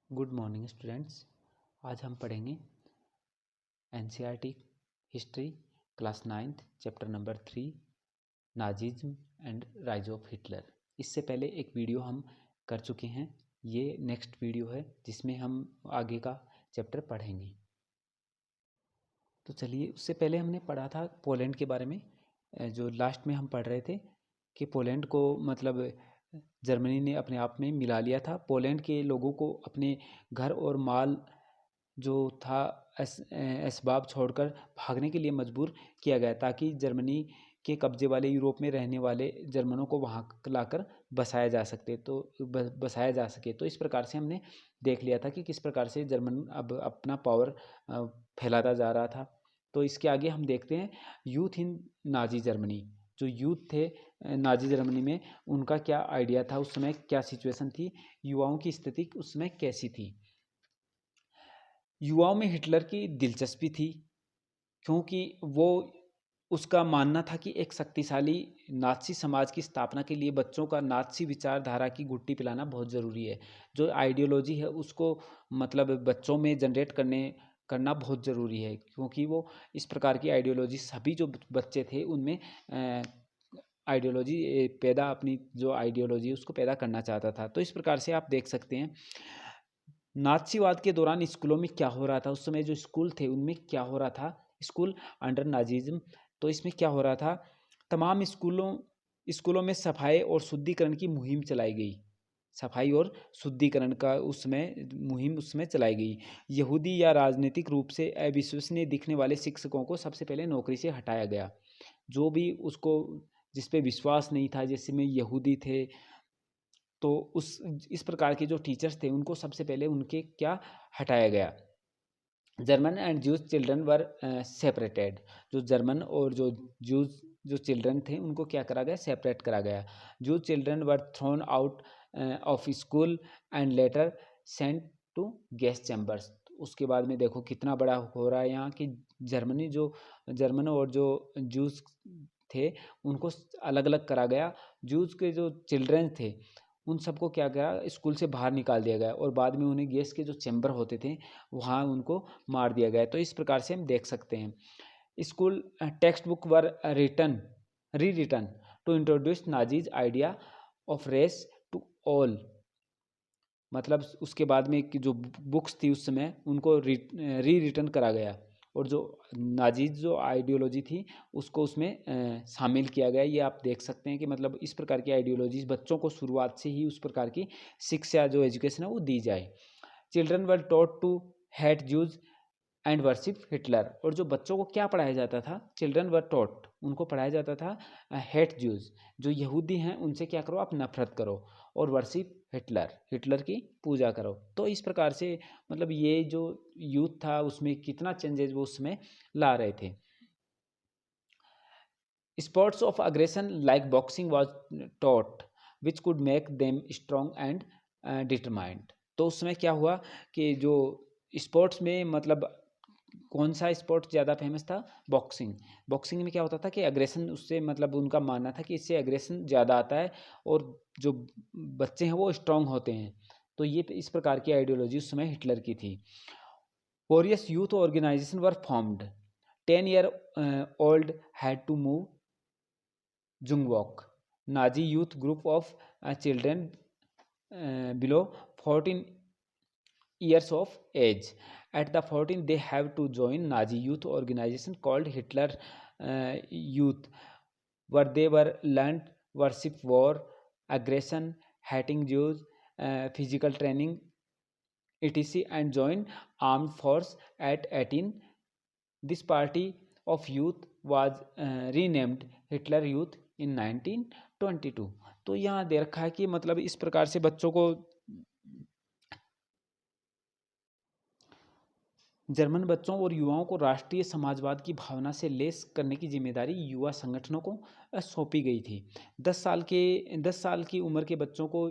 Good morning students. आज हम पढ़ेंगे NCERT history class 9th chapter number 3 Nazism and rise of Hitler. इससे पहले एक वीडियो हम कर चुके हैं, ये नेक्स्ट वीडियो है जिसमें हम आगे का चैप्टर पढ़ेंगे। तो चलिए, उससे पहले हमने पढ़ा था पोलैंड के बारे में। जो लास्ट में हम पढ़ रहे थे कि पोलैंड को मतलब जर्मनी ने अपने आप में मिला लिया था। पोलैंड के लोगों को अपने घर और माल जो था असबाब छोड़कर भागने के लिए मजबूर किया गया ताकि जर्मनी के कब्जे वाले यूरोप में रहने वाले जर्मनों को वहाँ लाकर बसाया जा सके। तो इस प्रकार से हमने देख लिया था कि किस प्रकार से जर्मन अब अपना पावर फैलाता जा रहा था। तो इसके आगे हम देखते हैं यूथ इन नाजी जर्मनी। जो यूथ थे नाजी जर्मनी में, उनका क्या आइडिया था, उस समय क्या सिचुएशन थी, युवाओं की स्थिति उस समय कैसी थी। युवाओं में हिटलर की दिलचस्पी थी क्योंकि वो उसका मानना था कि एक शक्तिशाली नाज़ी समाज की स्थापना के लिए बच्चों का नाज़ी विचारधारा की गुट्टी पिलाना बहुत ज़रूरी है। जो आइडियोलॉजी है उसको मतलब बच्चों में जनरेट करना बहुत ज़रूरी है, क्योंकि वो इस प्रकार की आइडियोलॉजी सभी जो बच्चे थे उनमें आइडियोलॉजी पैदा अपनी जो आइडियोलॉजी उसको पैदा करना चाहता था। तो इस प्रकार से आप देख सकते हैं नाज़ीवाद के दौरान स्कूलों में क्या हो रहा था। उस समय जो स्कूल थे उनमें क्या हो रहा था, स्कूल अंडर नाज़िज़्म। तो इसमें क्या हो रहा था, तमाम स्कूलों में सफाई और शुद्धिकरण की मुहिम चलाई गई। सफाई और शुद्धिकरण का उसमें मुहिम उसमें चलाई गई। यहूदी या राजनीतिक रूप से अविश्वसनीय दिखने वाले शिक्षकों को सबसे पहले नौकरी से हटाया गया। जो भी उसको जिस पे विश्वास नहीं था, जैसे में यहूदी थे, तो इस प्रकार के जो टीचर्स थे उनको सबसे पहले उनके क्या हटाया गया। German and juice children were separated. जो जर्मन और जो जूस जो चिल्ड्रन थे उनको क्या करा गया, सेपरेट करा गया। Jews children were thrown out of school and later sent to gas chambers. उसके बाद में देखो कितना बड़ा हो रहा है यहाँ कि जर्मन और जो जूस थे उनको अलग अलग करा गया। जूस के जो चिल्ड्रन थे उन सबको क्या करा, स्कूल से बाहर निकाल दिया गया और बाद में उन्हें गैस के जो चैम्बर होते थे वहाँ उनको मार दिया गया। तो इस प्रकार से हम देख सकते हैं school text book were written to introduce Nazis idea of race to all. मतलब उसके बाद में जो बुक्स थी उस समय उनको रिटन करा गया और जो नाजीज जो आइडियोलॉजी थी उसको उसमें शामिल किया गया। ये आप देख सकते हैं कि मतलब इस प्रकार की आइडियोलॉजीज बच्चों को शुरुआत से ही उस प्रकार की शिक्षा जो एजुकेशन है वो दी जाए। Children were taught to hate Jews and worship Hitler. और जो बच्चों को क्या पढ़ाया जाता था, चिल्ड्रन वर टॉट, उनको पढ़ाया जाता था हेट जूज, जो यहूदी हैं उनसे क्या करो, आप नफरत करो, और वर्शिप हिटलर, हिटलर की पूजा करो। तो इस प्रकार से मतलब ये जो यूथ था उसमें कितना चेंजेस वो उसमें ला रहे थे। Sports of aggression like boxing was taught which could make them strong and determined. तो उसमें क्या हुआ कि जो स्पोर्ट्स में मतलब कौन सा स्पोर्ट ज़्यादा फेमस था, बॉक्सिंग। बॉक्सिंग में क्या होता था कि अग्रेशन, उससे मतलब उनका मानना था कि इससे अग्रेशन ज़्यादा आता है और जो बच्चे हैं वो स्ट्रांग होते हैं। तो ये इस प्रकार की आइडियोलॉजी उस समय हिटलर की थी। Various youth organisation were formed. 10 year old had to move Jungwok, Nazi youth group of children below 14 years of age. At the 14, they have to join Nazi youth organization called Hitler Youth, where they were learned worship war, aggression, hating Jews, physical training, etc., and join armed force at 18. This party of youth was renamed Hitler Youth in 1922। तो यहाँ दे रखा है कि मतलब इस प्रकार से बच्चों को, जर्मन बच्चों और युवाओं को राष्ट्रीय समाजवाद की भावना से लेस करने की जिम्मेदारी युवा संगठनों को सौंपी गई थी। 10 साल की उम्र के बच्चों को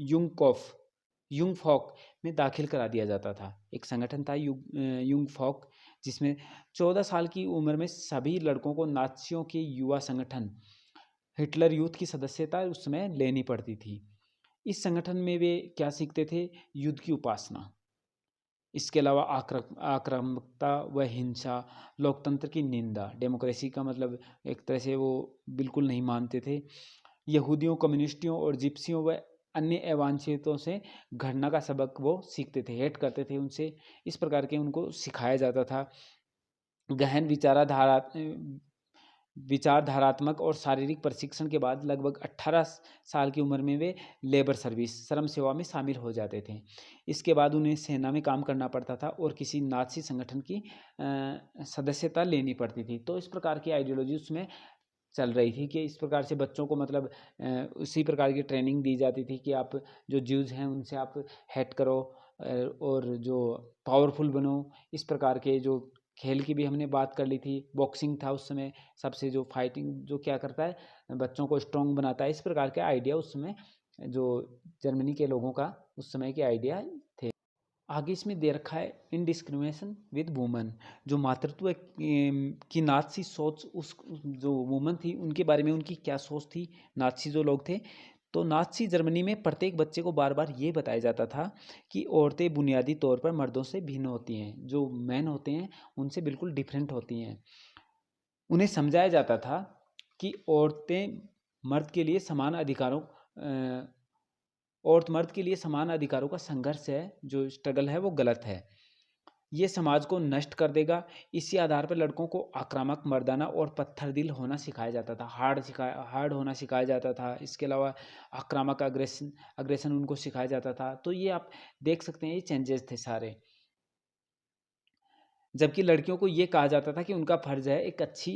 युंग फॉक में दाखिल करा दिया जाता था। एक संगठन था युंग फॉक, जिसमें 14 साल की उम्र में सभी लड़कों को नाज़ियों के युवा संगठन हिटलर यूथ की सदस्यता उसमें लेनी पड़ती थी। इस संगठन में वे क्या सीखते थे? युद्ध की उपासना, इसके अलावा आक्रामकता व हिंसा, लोकतंत्र की निंदा, डेमोक्रेसी का मतलब एक तरह से वो बिल्कुल नहीं मानते थे। यहूदियों, कम्युनिस्टियों और जिप्सियों व अन्य अवांछितों से घृणा का सबक वो सीखते थे, हेट करते थे उनसे। इस प्रकार के उनको सिखाया जाता था। गहन विचारधारात्मक और शारीरिक प्रशिक्षण के बाद लगभग 18 साल की उम्र में वे लेबर सर्विस, श्रम सेवा में शामिल हो जाते थे। इसके बाद उन्हें सेना में काम करना पड़ता था और किसी नाज़ी संगठन की सदस्यता लेनी पड़ती थी। तो इस प्रकार की आइडियोलॉजी उसमें चल रही थी कि इस प्रकार से बच्चों को मतलब उसी प्रकार की ट्रेनिंग दी जाती थी कि आप जो ज्यूज़ हैं उनसे आप हेट करो, और जो पावरफुल बनो। इस प्रकार के जो खेल की भी हमने बात कर ली थी, बॉक्सिंग था उस समय सबसे जो फाइटिंग जो क्या करता है, बच्चों को स्ट्रॉन्ग बनाता है। इस प्रकार के आइडिया उस समय जो जर्मनी के लोगों का उस समय के आइडिया थे। आगे इसमें दे रखा है इनडिस्क्रिमिनेशन विद वुमन, जो मातृत्व की नाज़ी सोच, उस जो वुमन थी उनके बारे में उनकी क्या सोच थी, नाज़ी जो लोग थे। तो नाज़ी जर्मनी में प्रत्येक बच्चे को बार बार ये बताया जाता था कि औरतें बुनियादी तौर पर मर्दों से भिन्न होती हैं, जो मैन होते हैं उनसे बिल्कुल डिफरेंट होती हैं। उन्हें समझाया जाता था कि औरतें मर्द के लिए समान अधिकारों और मर्द के लिए समान अधिकारों का संघर्ष है, जो स्ट्रगल है वो गलत है, ये समाज को नष्ट कर देगा। इसी आधार पर लड़कों को आक्रामक, मर्दाना और पत्थर दिल होना सिखाया जाता था, हार्ड होना सिखाया जाता था। इसके अलावा आक्रामक, अग्रेसन उनको सिखाया जाता था। तो ये आप देख सकते हैं, ये चेंजेस थे सारे। जबकि लड़कियों को ये कहा जाता था कि उनका फर्ज है एक अच्छी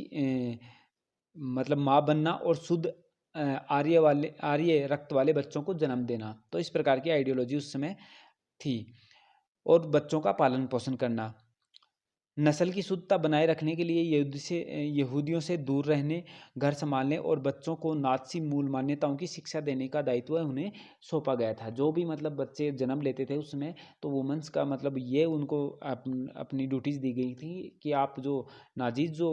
मतलब माँ बनना और शुद्ध आर्य रक्त वाले बच्चों को जन्म देना। तो इस प्रकार की आइडियोलॉजी उस समय थी। और बच्चों का पालन पोषण करना, नस्ल की शुद्धता बनाए रखने के लिए यहूदियों से दूर रहने, घर संभालने और बच्चों को नाज़ी मूल मान्यताओं की शिक्षा देने का दायित्व उन्हें सौंपा गया था। जो भी मतलब बच्चे जन्म लेते थे उसमें, तो वुमेन्स का मतलब ये उनको अपनी ड्यूटीज़ दी गई थी कि आप जो नाज़ी जो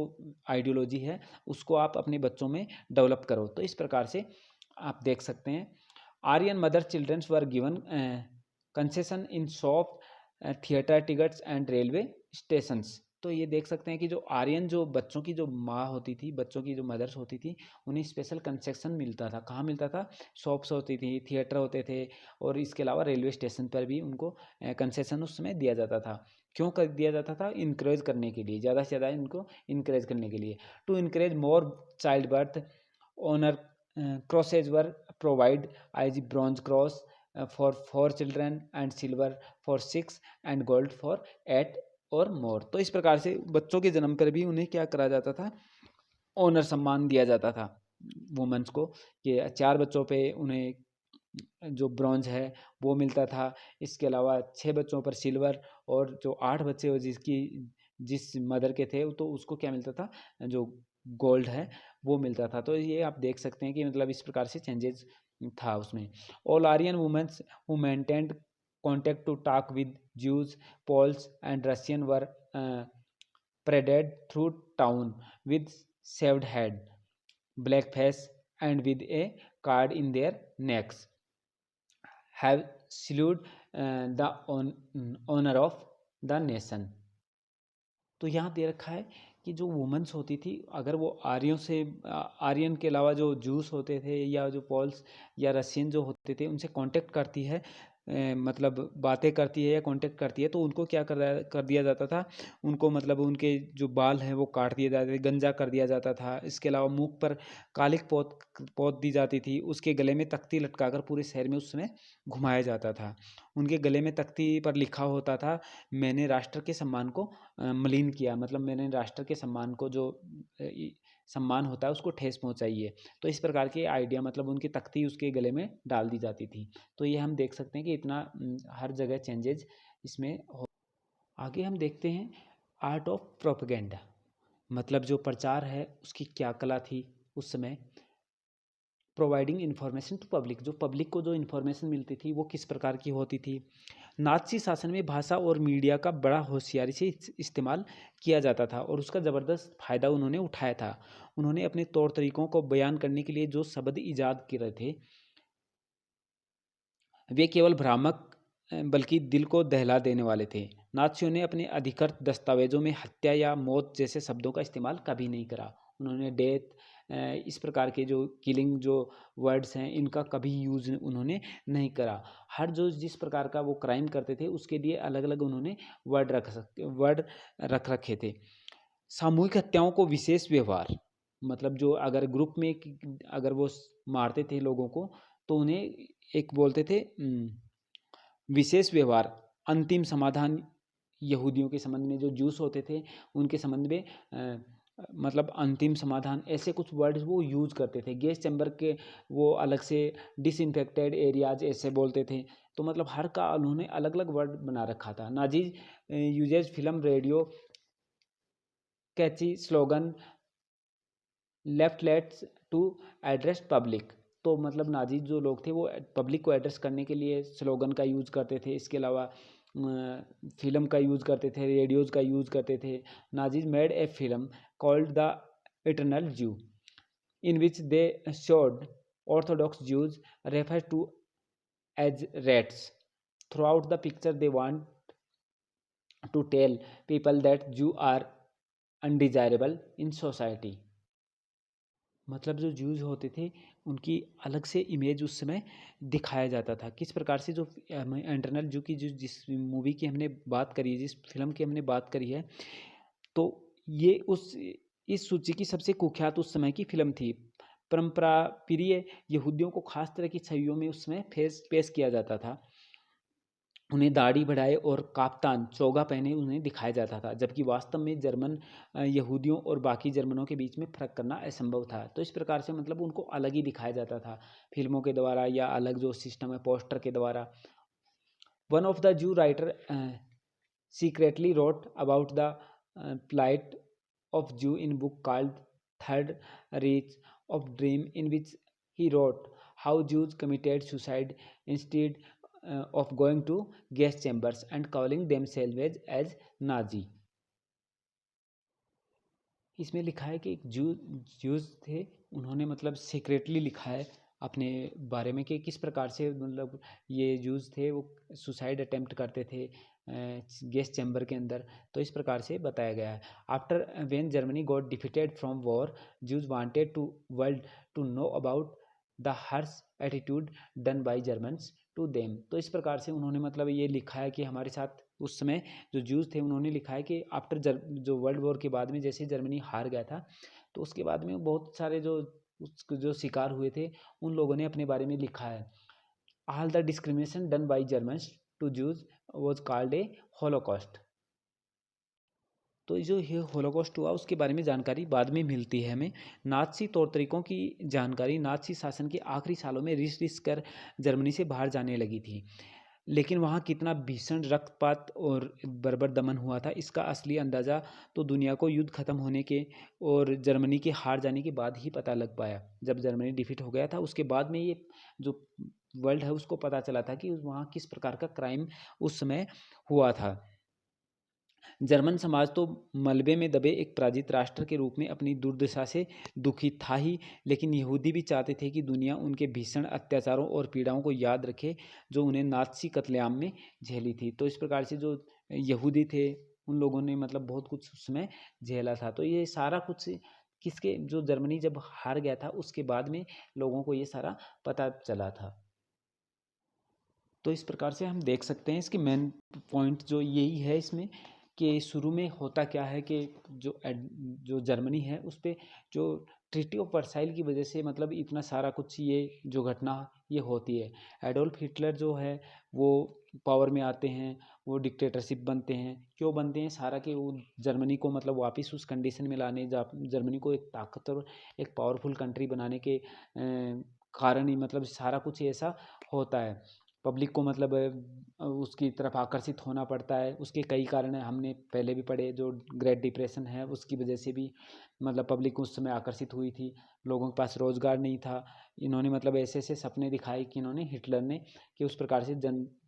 आइडियोलॉजी है उसको आप अपने बच्चों में डेवलप करो। तो इस प्रकार से आप देख सकते हैं। Aryan mother childrens were given concession in shop, theatre tickets and railway stations. तो ये देख सकते हैं कि जो आर्यन जो बच्चों की जो माँ होती थी, बच्चों की जो मदर्स होती थी, उन्हें स्पेशल कंसेशन मिलता था। कहाँ मिलता था? शॉप्स होती थी, थिएटर होते थे, और इसके अलावा रेलवे स्टेशन पर भी उनको कंसेशन उस समय दिया जाता था। क्यों कर दिया जाता था? इनकरेज करने के लिए, ज़्यादा से ज़्यादा इनको इनकरेज करने के लिए। To encourage more child birth, honour crosses were provide IG bronze cross for 4 children and silver for 6 and gold for 8 or मोर। तो इस प्रकार से बच्चों के जन्म पर भी उन्हें क्या करा जाता था? ऑनर सम्मान दिया जाता था वुमेन्स को, कि 4 बच्चों पे उन्हें जो ब्रॉन्ज है वो मिलता था। इसके अलावा 6 बच्चों पर सिल्वर, और जो 8 बच्चे हो जिस मदर के थे तो उसको क्या मिलता था? जो गोल्ड है वो मिलता था। तो ये आप देख सकते हैं कि मतलब इस प्रकार से चेंजेस था उसमें। All Aryan womens who maintained contact to talk with Jews, Poles and Russian were paraded through town with shaved head, black face, and with a card in their necks, have saluted the honor of the nation। तो यहाँ दे रखा है कि जो women's होती थी, अगर वो आर्यन के अलावा जो जूस होते थे या जो पॉल्स या रशियन जो होते थे उनसे कांटेक्ट करती है, मतलब बातें करती है या कांटेक्ट करती है, तो उनको क्या कर दिया जाता था? उनको मतलब उनके जो बाल हैं वो काट दिए जाते थे, गंजा कर दिया जाता था। इसके अलावा मुख पर कालिक पोत पोत दी जाती थी। उसके गले में तख्ती लटकाकर पूरे शहर में उस समय घुमाया जाता था। उनके गले में तख्ती पर लिखा होता था, मैंने राष्ट्र के सम्मान को मलिन किया, मतलब मैंने राष्ट्र के सम्मान को जो सम्मान होता है उसको ठेस पहुंचाई है। तो इस प्रकार के आइडिया मतलब उनकी तख्ती उसके गले में डाल दी जाती थी। तो ये हम देख सकते हैं कि इतना हर जगह चेंजेज इसमें हो। आगे हम देखते हैं आर्ट ऑफ प्रोपेगेंडा, मतलब जो प्रचार है उसकी क्या कला थी उस समय। प्रोवाइडिंग इन्फॉर्मेशन टू पब्लिक, जो पब्लिक को जो इन्फॉर्मेशन मिलती थी वो किस प्रकार की होती थी। नाज़ी शासन में भाषा और मीडिया का बड़ा होशियारी से इस्तेमाल किया जाता था और उसका ज़बरदस्त फ़ायदा उन्होंने उठाया था। उन्होंने अपने तौर तरीक़ों को बयान करने के लिए जो शब्द ईजाद किए थे, वे केवल भ्रामक बल्कि दिल को दहला देने वाले थे। नाज़ियों ने अपने अधिकृत दस्तावेज़ों में हत्या या मौत जैसे शब्दों का इस्तेमाल कभी नहीं करा। उन्होंने डेथ इस प्रकार के जो किलिंग जो वर्ड्स हैं, इनका कभी यूज़ उन्होंने नहीं करा। हर जो जिस प्रकार का वो क्राइम करते थे, उसके लिए अलग-अलग उन्होंने वर्ड रख रखे थे। सामूहिक हत्याओं को विशेष व्यवहार, मतलब जो अगर ग्रुप में अगर वो मारते थे लोगों को, तो उन्हें एक बोलते थे विशेष व्यवहार, अंतिम समाधान। यहूदियों के संबंध में जो जूस होते थे, उनके संबंध में मतलब अंतिम समाधान, ऐसे कुछ वर्ड्स वो यूज़ करते थे। गैस चैम्बर के वो अलग से डिसइंफेक्टेड एरियाज ऐसे बोलते थे। तो मतलब हर का उन्होंने अलग अलग वर्ड बना रखा था। Nazis uses film, radio, catchy slogan, leaflets to address public. तो मतलब नाजी जो लोग थे वो पब्लिक को एड्रेस करने के लिए स्लोगन का यूज़ करते थे। इसके अलावा फिल्म का यूज़ करते थे, रेडियोज़ का यूज़ करते थे। Nazis made a film called the eternal जू, in which they showed Orthodox Jews referred to as rats. Throughout the picture, they want to tell people that Jews are undesirable in society. मतलब जो Jews होते थे, उनकी अलग से image उस समय दिखाया जाता था। किस प्रकार से जो इंटरनल जू की जो जिस मूवी की हमने बात करी है, जिस फिल्म की हमने बात करी है, तो ये उस इस सूची की सबसे कुख्यात उस समय की फिल्म थी। परंपरा प्रिय यहूदियों को खास तरह की छवियों में उस समय पेश किया जाता था। उन्हें दाढ़ी बढ़ाए और काफ्तान चोगा पहने उन्हें दिखाया जाता था, जबकि वास्तव में जर्मन यहूदियों और बाकी जर्मनों के बीच में फ़र्क करना असंभव था। तो इस प्रकार से मतलब उनको अलग ही दिखाया जाता था, फिल्मों के द्वारा या अलग जो सिस्टम है पोस्टर के द्वारा। One of the zoo writer secretly wrote about the plight of Jew in book called Third Reich of Dream, in which he wrote how Jews committed suicide instead of going to gas chambers and calling themselves as Nazi. इसमें लिखा है कि एक Jews थे, उन्होंने मतलब secretly लिखा है अपने बारे में कि किस प्रकार से मतलब ये ज्यूज थे वो सुसाइड अटेम्प्ट करते थे गैस चैम्बर के अंदर। तो इस प्रकार से बताया गया है। After when Germany got defeated from war, Jews wanted to world to know about the harsh attitude done by Germans to them. तो इस प्रकार से उन्होंने मतलब ये लिखा है कि हमारे साथ उस समय जो ज्यूज थे, उन्होंने लिखा है कि आफ्टर जो वर्ल्ड वॉर के बाद में जैसे जर्मनी हार गया था, तो उसके बाद में बहुत सारे जो शिकार हुए थे, उन लोगों ने अपने बारे में लिखा है। All the discrimination done by Germans to Jews was called a holocaust. तो जो ये होलोकॉस्ट हुआ उसके बारे में जानकारी बाद में मिलती है हमें। नाज़ी तौर तरीकों की जानकारी नाज़ी शासन के आखिरी सालों में रिस कर जर्मनी से बाहर जाने लगी थी, लेकिन वहाँ कितना भीषण रक्तपात और बर्बर दमन हुआ था, इसका असली अंदाज़ा तो दुनिया को युद्ध खत्म होने के और जर्मनी के हार जाने के बाद ही पता लग पाया। जब जर्मनी डिफीट हो गया था, उसके बाद में ये जो वर्ल्ड है उसको पता चला था कि वहाँ किस प्रकार का क्राइम उस समय हुआ था। जर्मन समाज तो मलबे में दबे एक पराजित राष्ट्र के रूप में अपनी दुर्दशा से दुखी था ही, लेकिन यहूदी भी चाहते थे कि दुनिया उनके भीषण अत्याचारों और पीड़ाओं को याद रखे जो उन्हें नाज़ी कत्लेआम में झेली थी। तो इस प्रकार से जो यहूदी थे, उन लोगों ने मतलब बहुत कुछ उसमें झेला था। तो ये सारा कुछ किसके जो जर्मनी जब हार गया था उसके बाद में लोगों को ये सारा पता चला था। तो इस प्रकार से हम देख सकते हैं इसकी मेन पॉइंट जो यही है इसमें कि शुरू में होता क्या है कि जो जर्मनी है उस पे जो ट्रीटी ऑफ वर्साइल की वजह से मतलब इतना सारा कुछ ये जो घटना ये होती है। एडोल्फ हिटलर जो है वो पावर में आते हैं, वो डिक्टेटरशिप बनते हैं। क्यों बनते हैं? सारा कि वो जर्मनी को मतलब वापस उस कंडीशन में लाने, जर्मनी को एक ताकतवर एक पावरफुल कंट्री बनाने के कारण ही मतलब सारा कुछ ऐसा होता है। पब्लिक को मतलब उसकी तरफ आकर्षित होना पड़ता है। उसके कई कारण हमने पहले भी पढ़े, जो ग्रेट डिप्रेशन है उसकी वजह से भी मतलब पब्लिक उस समय आकर्षित हुई थी। लोगों के पास रोज़गार नहीं था। इन्होंने मतलब ऐसे ऐसे सपने दिखाए कि इन्होंने हिटलर ने कि उस प्रकार से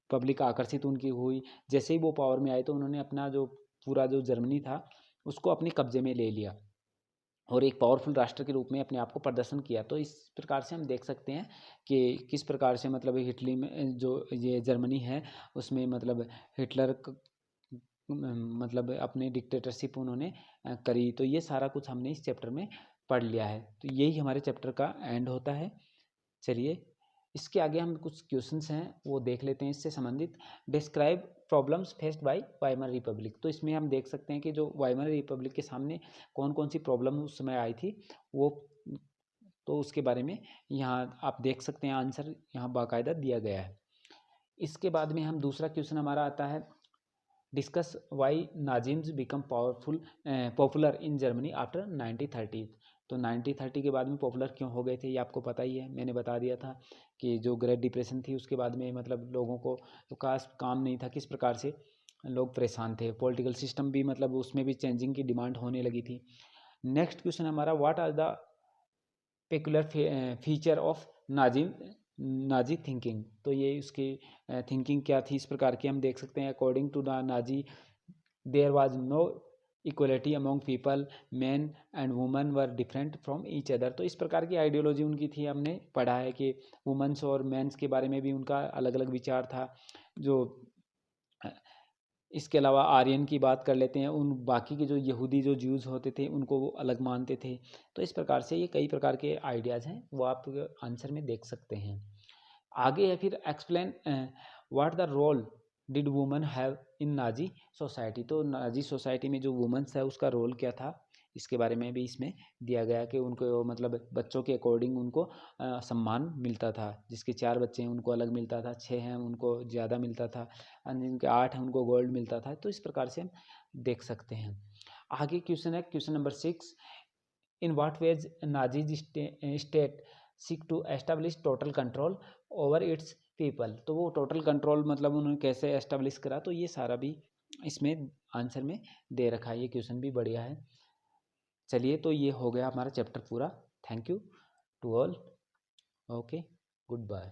पब्लिक आकर्षित उनकी हुई। जैसे ही वो पावर में आए तो उन्होंने अपना जो पूरा जो जर्मनी था उसको अपने कब्जे में ले लिया। और एक पावरफुल राष्ट्र के रूप में अपने आप को प्रदर्शन किया। तो इस प्रकार से हम देख सकते हैं कि किस प्रकार से मतलब इटली में जो ये जर्मनी है उसमें मतलब हिटलर मतलब अपने डिक्टेटरशिप उन्होंने करी। तो ये सारा कुछ हमने इस चैप्टर में पढ़ लिया है। तो यही हमारे चैप्टर का एंड होता है। चलिए इसके आगे हम कुछ क्वेश्चंस हैं वो देख लेते हैं इससे संबंधित। Describe problems faced by Weimar Republic. तो इसमें हम देख सकते हैं कि जो वाइमर रिपब्लिक के सामने कौन कौन सी प्रॉब्लम उस समय आई थी वो, तो उसके बारे में यहाँ आप देख सकते हैं आंसर यहाँ बाकायदा दिया गया है। इसके बाद में हम दूसरा क्वेश्चन हमारा आता है discuss why Nazism become powerful popular in Germany after 1930। तो 1930 के बाद में पॉपुलर क्यों हो गए थे ये आपको पता ही है, मैंने बता दिया था कि जो ग्रेट डिप्रेशन थी उसके बाद में मतलब लोगों को तो खास काम नहीं था, किस प्रकार से लोग परेशान थे, पॉलिटिकल सिस्टम भी मतलब उसमें भी चेंजिंग की डिमांड होने लगी थी। नेक्स्ट क्वेश्चन हमारा what are the peculiar feature of Nazi thinking. तो ये उसकी थिंकिंग क्या थी इस प्रकार की हम देख सकते हैं। According to the Nazi there was no equality among people, man and woman were different from each other. तो इस प्रकार की आइडियोलॉजी उनकी थी। हमने पढ़ा है कि वुमेंस और मेंस के बारे में भी उनका अलग अलग विचार था। जो इसके अलावा आर्यन की बात कर लेते हैं, उन बाकी के जो यहूदी जो ज्यूज़ होते थे उनको वो अलग मानते थे। तो इस प्रकार से ये कई प्रकार के आइडियाज़ हैं वो आप आंसर में देख सकते हैं। आगे है फिर explain what the role did woman have in Nazi society. तो नाजी सोसाइटी में जो वुमेंस है उसका रोल क्या था इसके बारे में भी इसमें दिया गया कि उनको मतलब बच्चों के अकॉर्डिंग उनको सम्मान मिलता था। जिसके 4 बच्चे हैं उनको अलग मिलता था, 6 हैं उनको ज़्यादा मिलता था, जिनके 8 हैं उनको गोल्ड मिलता था। तो इस प्रकार से हम देख सकते हैं। आगे क्वेश्चन है question number 6, in what ways Nazis state seek to establish total control over its people. तो वो टोटल कंट्रोल मतलब उन्होंने कैसे एस्टेब्लिश करा, तो ये सारा भी इसमें आंसर में दे रखा है। ये क्वेश्चन भी बढ़िया है। चलिए तो ये हो गया हमारा चैप्टर पूरा। Thank you to all. Okay, good bye.